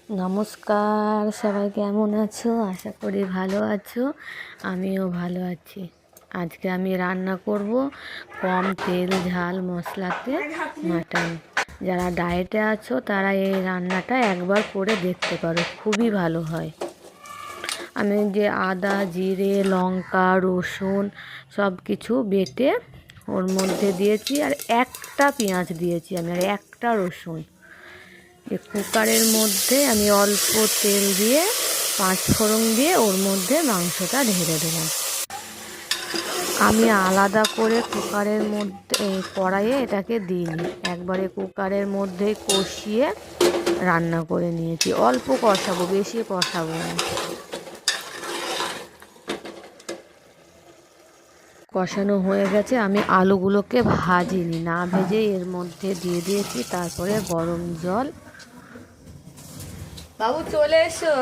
নমস্কার, সবাই কেমন আছো? আশা করি ভালো আছো। আমিও ভালো আছি। আজকে আমি রান্না করব কম তেল ঝাল মশলাতে মাটন। যারা ডায়েটে আছো তারা এই রান্নাটা একবার করে দেখতে পারো, খুবই ভালো হয়। আমি যে আদা জিরে লঙ্কা রসুন সব কিছু বেটে ওর মধ্যে দিয়েছি, আর একটা পেঁয়াজ দিয়েছি আমি, আর একটা রসুন। কুকারের মধ্যে আমি অল্প তেল দিয়ে 5 ফোড়ন দিয়ে ওর মধ্যে মাংসটা ঢেলে দিলাম। আমি আলাদা করে কুকারের মধ্যে কড়াইয়ে এটাকে দিইনি, একবারে কুকারের মধ্যে কষিয়ে রান্না করে নিয়েছি। অল্প কষাবো, বেশি কষাবো না। কষানো হয়ে গেছে, আমি আলুগুলোকে ভাজিনি, না ভেজে এর মধ্যে দিয়ে দিয়েছি। তারপরে গরম জল। বাবু চলে এসো।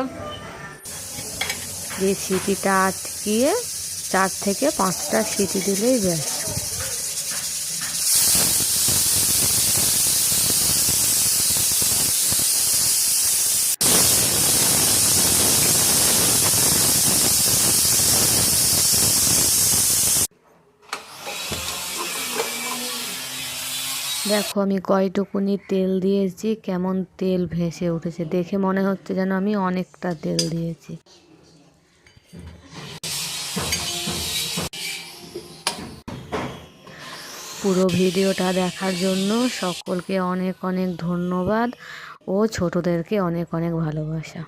দিয়ে সিটিটা আটকিয়ে 4 থেকে 5টা সিটি দিলেই ব্যাস। দেখো আমি কয়টুকুনি তেল দিয়েছি, কেমন তেল ভেসে উঠেছে, দেখে মনে হচ্ছে যেন আমি অনেকটা তেল দিয়েছি। পুরো ভিডিওটা দেখার জন্য সকলকে অনেক অনেক ধন্যবাদ ও ছোটদেরকে অনেক অনেক ভালোবাসা।